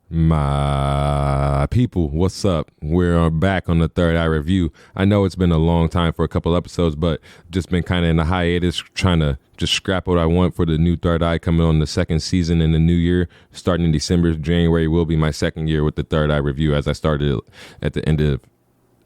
My people, what's up? We're back on the Third Eye Review. I know it's been a long time for a couple episodes, but just been kind of in a hiatus trying to just scrap what I want for the new Third Eye coming on the second season in the new year. Starting in December, January will be my second year with the Third Eye Review as I started at the end of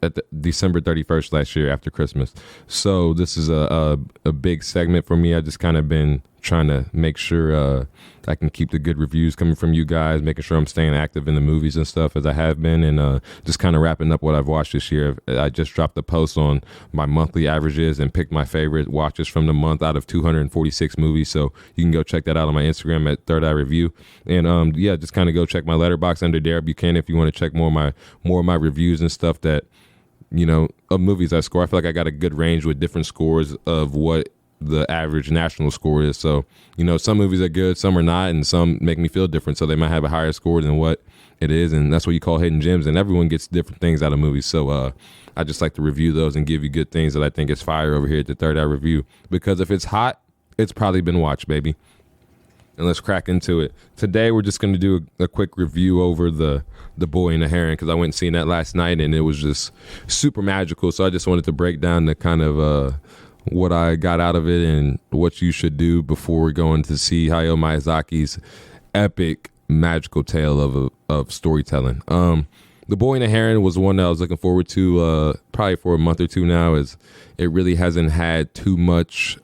at the December 31st last year after Christmas. So this is a big segment for me. I just kind of been trying to make sure I can keep the good reviews coming from you guys, making sure I'm staying active in the movies and stuff as I have been, and just kind of wrapping up what I've watched this year. I just dropped a post on my monthly averages and picked my favorite watches from the month out of 246 movies. So you can go check that out on my Instagram at Third Eye Review. And yeah, just kind of go check my letterbox under there. You can if you want to check more of my reviews and stuff that, you know, of movies I score. I feel like I got a good range with different scores of what the average national score is. So, you know, some movies are good, some are not, and some make me feel different. So they might have a higher score than what it is, and that's what you call hidden gems. And everyone gets different things out of movies. So I just like to review those and give you good things that I think is fire over here at the Third Eye Review. Because if it's hot, it's probably been watched, baby. And let's crack into it. Today we're just going to do a quick review over the Boy and the Heron, because I went and seen that last night and it was just super magical. So I just wanted to break down the kind of what I got out of it and what you should do before going to see Hayao Miyazaki's epic magical tale of storytelling. The Boy and the Heron was one that I was looking forward to probably for a month or two now, as it really hasn't had too much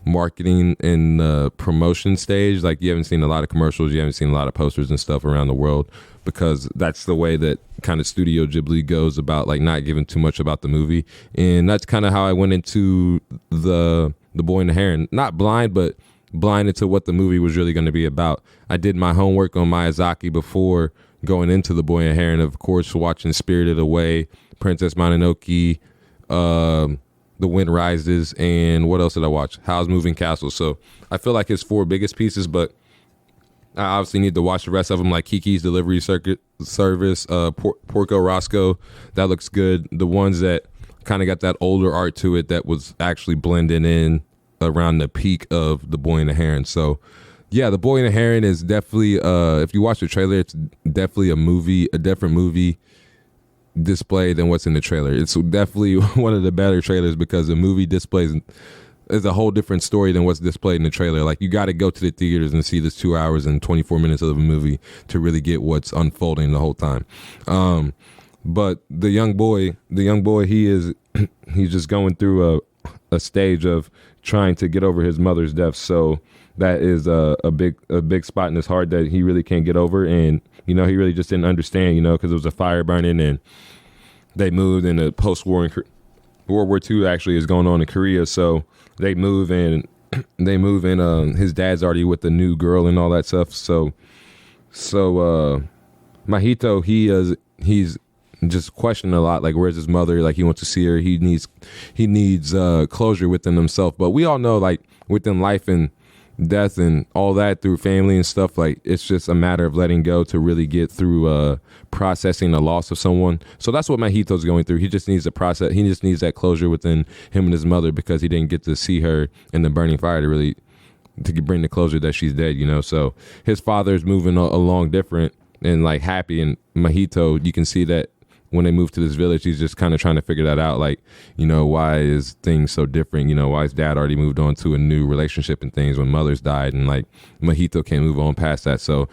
marketing in the promotion stage. Like, you haven't seen a lot of commercials, you haven't seen a lot of posters and stuff around the world, because that's the way that kind of Studio Ghibli goes about, like, not giving too much about the movie. And that's kind of how I went into the Boy and the Heron. Not blind, but blinded to what the movie was really going to be about. I did my homework on Miyazaki before going into the Boy and the Heron, of course, watching Spirited Away, Princess Mononoke, The Wind Rises, and what else did I watch? Howl's Moving Castle. So I feel like his four biggest pieces, but I obviously need to watch the rest of them, like Kiki's Delivery Service, Porco Roscoe. That looks good. The ones that kind of got that older art to it that was actually blending in around the peak of The Boy and the Heron. So yeah, The Boy and the Heron is definitely, if you watch the trailer, it's definitely a different movie display than what's in the trailer. It's definitely one of the better trailers, because the movie displays is a whole different story than what's displayed in the trailer. Like, you got to go to the theaters and see this 2 hours and 24 minutes of a movie to really get what's unfolding the whole time. But the young boy, he's just going through a stage of trying to get over his mother's death. So that is a big spot in his heart that he really can't get over. And, you know, he really just didn't understand, you know, because there was a fire burning and they moved in the post-war in World War II actually is going on in Korea. So they move and his dad's already with the new girl and all that stuff. So Mahito, he's just questioning a lot, like, where's his mother? Like, he wants to see her. He needs closure within himself. But we all know, like, within life and death and all that, through family and stuff, like, it's just a matter of letting go to really get through processing the loss of someone. So that's what Mahito's going through. He just needs to process. He just needs that closure within him and his mother, because he didn't get to see her in the burning fire to bring the closure that she's dead, you know. So his father's moving along different and, like, happy, and Mahito, you can see that when they move to this village, he's just kind of trying to figure that out. Like, you know, why is things so different? You know, why his dad already moved on to a new relationship and things when mother's died, and, like, Mahito can't move on past that. So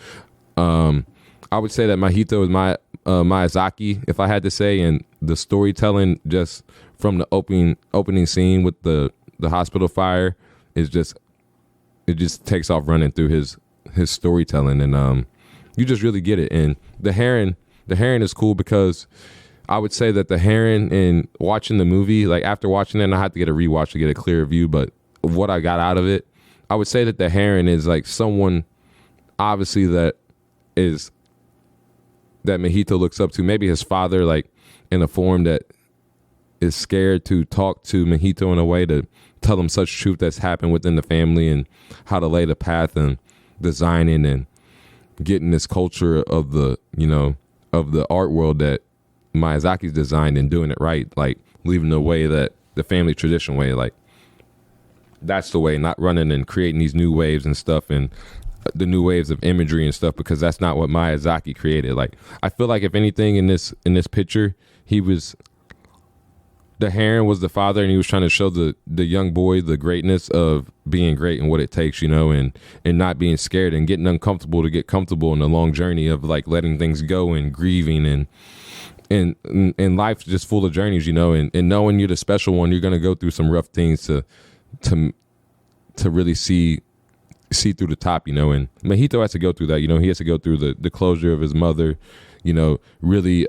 I would say that Mahito is my Miyazaki, if I had to say, and the storytelling just from the opening scene with the hospital fire is just, it just takes off running through his storytelling, and you just really get it. And the Heron is cool, because I would say that the Heron, in watching the movie, like, after watching it, and I had to get a rewatch to get a clearer view, but of what I got out of it, I would say that the Heron is like someone, obviously, that Mahito looks up to. Maybe his father, like, in a form that is scared to talk to Mahito in a way to tell him such truth that's happened within the family, and how to lay the path and designing and getting this culture of the, you know, of the art world that Miyazaki's designed, and doing it right, like, leaving the way that the family tradition way, like, that's the way, not running and creating these new waves and stuff. And the new waves of imagery and stuff, because that's not what Miyazaki created. Like, I feel like if anything in this picture, the heron was the father, and he was trying to show the young boy the greatness of being great and what it takes, you know, and not being scared and getting uncomfortable to get comfortable in the long journey of like letting things go and grieving and life's just full of journeys, you know, and knowing you're the special one, you're gonna go through some rough things to really see through the top, you know. And Mahito has to go through that, you know. He has to go through the closure of his mother, you know, really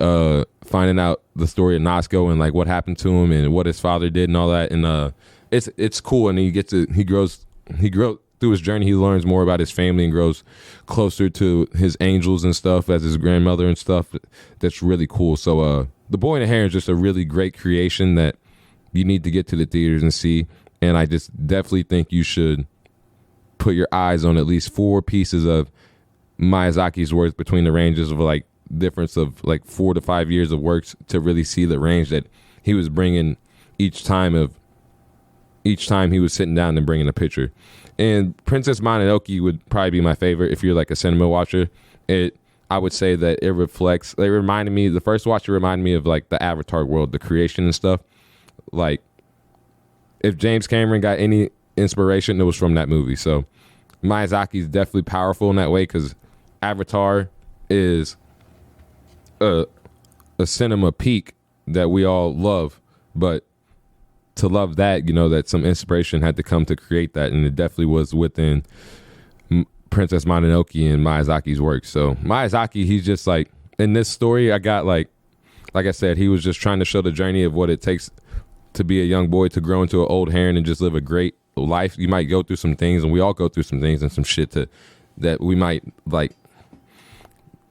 finding out the story of Nasco and like what happened to him and what his father did and all that. And it's cool. And he grows through his journey. He learns more about his family and grows closer to his angels and stuff as his grandmother and stuff. That's really cool. So The Boy and the Heron is just a really great creation that you need to get to the theaters and see. And I just definitely think you should put your eyes on at least 4 pieces of Miyazaki's work between the ranges of like difference of like 4 to 5 years of works to really see the range that he was bringing each time he was sitting down and bringing a picture. And Princess Mononoke would probably be my favorite if you're like a cinema watcher. I would say that the first watch, it reminded me of like the Avatar world, the creation and stuff. Like, if James Cameron got any inspiration, it was from that movie. So Miyazaki is definitely powerful in that way, because Avatar is a cinema peak that we all love, but to love that, you know, that some inspiration had to come to create that, and it definitely was within Princess Mononoke and Miyazaki's work. So Miyazaki, he's just like, in this story, I got like I said, he was just trying to show the journey of what it takes to be a young boy, to grow into an old heron and just live a great life. You might go through some things, and we all go through some things and some shit that we might like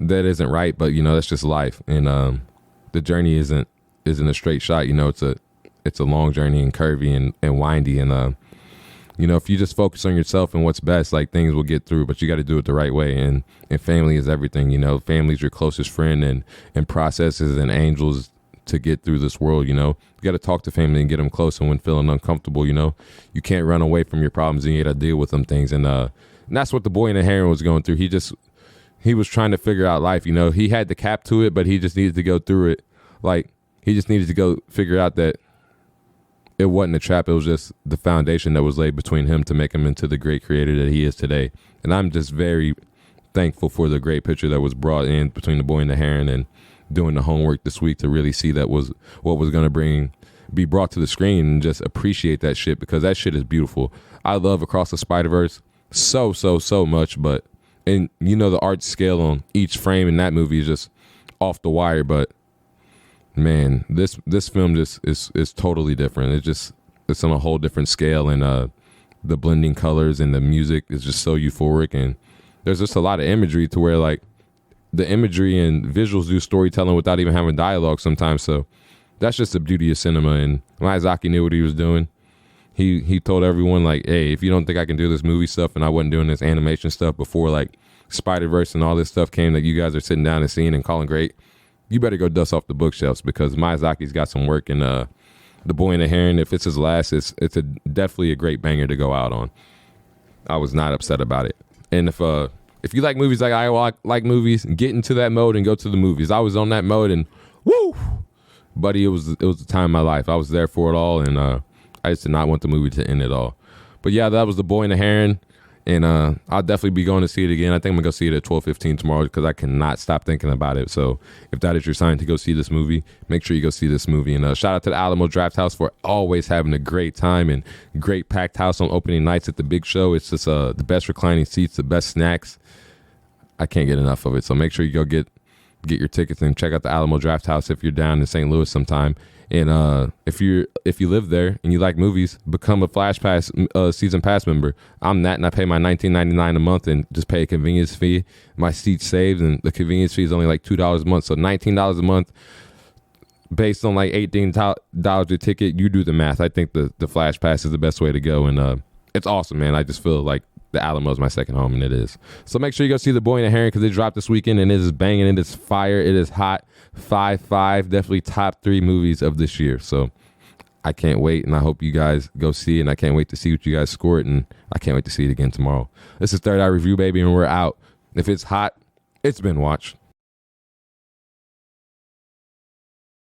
that isn't right, but you know, that's just life. And the journey isn't a straight shot, you know. It's a long journey and curvy and windy, and you know, if you just focus on yourself and what's best, like, things will get through, but you got to do it the right way. And family is everything, you know. Family's your closest friend, and processes and angels to get through this world, you know. You got to talk to family and get them close, and when feeling uncomfortable, you know, you can't run away from your problems, and you got to deal with them things. And that's what The Boy and the Heron was going through. He was trying to figure out life, you know. He had the cap to it, but he just needed to go through it. Like, he just needed to go figure out that it wasn't a trap. It was just the foundation that was laid between him to make him into the great creator that he is today. And I'm just very thankful for the great picture that was brought in between The Boy and the Heron, and doing the homework this week to really see that was what was going to be brought to the screen, and just appreciate that shit, because that shit is beautiful. I love Across the Spider-Verse so much, and you know, the art scale on each frame in that movie is just off the wire, but man, this film just is totally different. It's on a whole different scale, and the blending colors and the music is just so euphoric, and there's just a lot of imagery to where, like, the imagery and visuals do storytelling without even having dialogue sometimes. So that's just the beauty of cinema, and Miyazaki knew what he was doing. He told everyone, like, hey, if you don't think I can do this movie stuff, and I wasn't doing this animation stuff before, like, Spider-Verse and all this stuff came that you guys are sitting down and seeing and calling great, you better go dust off the bookshelves, because Miyazaki's got some work. And The Boy and the Heron, if it's his last, it's definitely a great banger to go out on. I was not upset about it. And if you like movies like I like movies, get into that mode and go to the movies. I was on that mode, and woo, buddy, it was the time of my life. I was there for it all, and I just did not want the movie to end at all. But yeah, that was The Boy and the Heron. And I'll definitely be going to see it again. I think I'm going to go see it at 12:15 tomorrow, because I cannot stop thinking about it. So if that is your sign to go see this movie, make sure you go see this movie. And shout out to the Alamo Draft House for always having a great time and great packed house on opening nights at the big show. It's just the best reclining seats, the best snacks. I can't get enough of it. So make sure you go get your tickets and check out the Alamo Draft House if you're down in St. Louis sometime. And if you live there and you like movies, become a Flash Pass season pass member. I'm that, and I pay my $19.99 a month and just pay a convenience fee. My seat's saved, and the convenience fee is only like $2 a month, so $19 a month based on like $18 a ticket. You do the math. I think the Flash Pass is the best way to go, and it's awesome, man. I just feel like the Alamo is my second home, and it is. So make sure you go see The Boy and the Heron, because it dropped this weekend, and it is banging. It is fire. It is hot. 5-5, definitely top 3 movies of this year. So I can't wait, and I hope you guys go see it, and I can't wait to see what you guys scored, and I can't wait to see it again tomorrow. This is Third Eye Review, baby, and we're out. If it's hot, it's been watched.